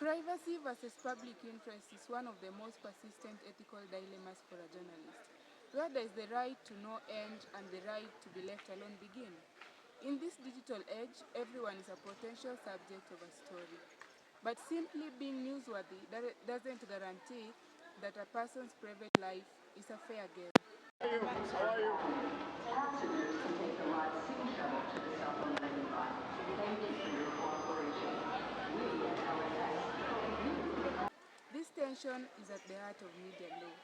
Privacy versus public interest is one of the most persistent ethical dilemmas for a journalist. Where does the right to know end and the right to be left alone begin? In this digital age, everyone is a potential subject of a story. But simply being newsworthy doesn't guarantee that a person's private life is a fair game. How are you? Passengers can take the Lot 6 shuttle to the Southland line. Thank you for your cooperation. We at LAX. This tension is at the heart of media law.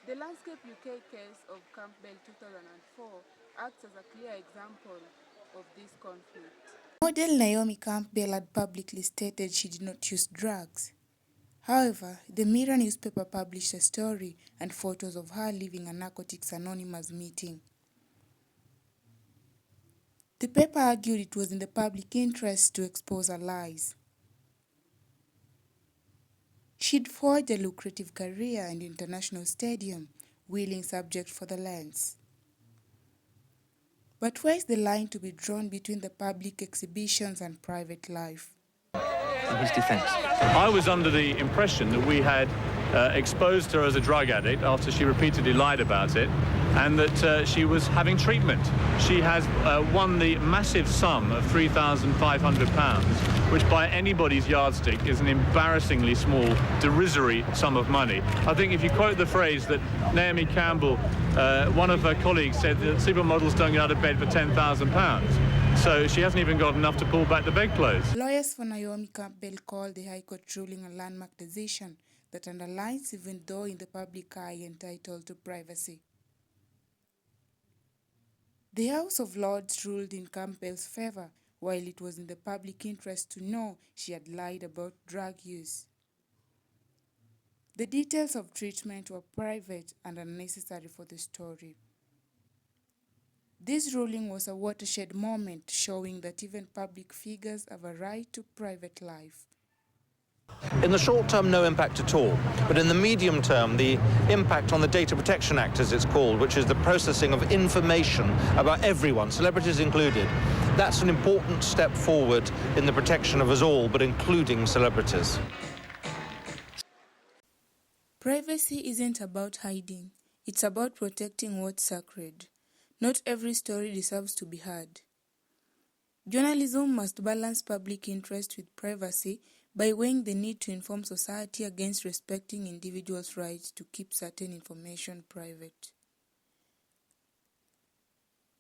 The Landscape UK case of Campbell 2004 acts as a clear example of this conflict. Model Naomi Campbell had publicly stated she did not use drugs. However, the Mirror newspaper published a story and photos of her leaving a Narcotics Anonymous meeting. The paper argued it was in the public interest to expose her lies. She'd forged a lucrative career in the international stadium, willing subject for the lens. But where is the line to be drawn between the public exhibitions and private life? In his defence, I was under the impression that we had exposed her as a drug addict after she repeatedly lied about it, and that she was having treatment. She has won the massive sum of £3,500, which by anybody's yardstick is an embarrassingly small, derisory sum of money. I think if you quote the phrase that Naomi Campbell, one of her colleagues said that supermodels don't get out of bed for £10,000. So she hasn't even got enough to pull back the bedclothes. Lawyers for Naomi Campbell called the High Court ruling a landmark decision that underlines, even though in the public eye, entitled to privacy. The House of Lords ruled in Campbell's favor, while it was in the public interest to know she had lied about drug use. The details of treatment were private and unnecessary for the story. This ruling was a watershed moment, showing that even public figures have a right to private life. in the short term, no impact at all. But in the medium term, the impact on the Data Protection Act, as it's called, which is the processing of information about everyone, celebrities included, that's an important step forward in the protection of us all, but including celebrities. Privacy isn't about hiding. It's about protecting what's sacred. Not every story deserves to be heard. Journalism must balance public interest with privacy by weighing the need to inform society against respecting individuals' rights to keep certain information private.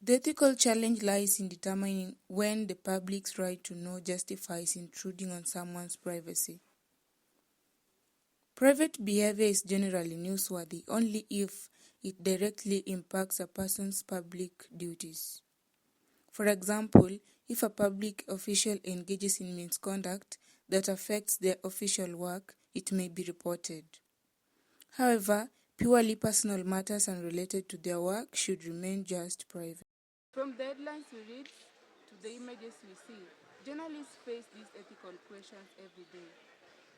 The ethical challenge lies in determining when the public's right to know justifies intruding on someone's privacy. Private behavior is generally newsworthy only if it directly impacts a person's public duties. For example, if a public official engages in misconduct that affects their official work, it may be reported. However, purely personal matters unrelated to their work should remain just private. From the headlines we read to the images we see, journalists face these ethical questions every day.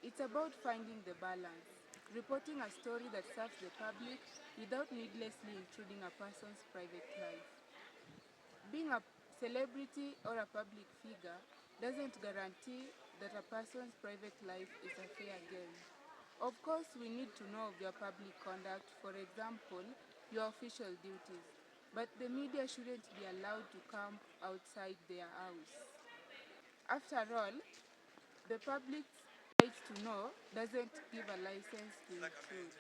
It's about finding the balance, reporting a story that serves the public without needlessly intruding a person's private life. Being a celebrity or a public figure doesn't guarantee that a person's private life is a fair game. Of course, we need to know of your public conduct, for example, your official duties, but the media shouldn't be allowed to camp outside their house. After all, the public's right to know doesn't give a license to intrude.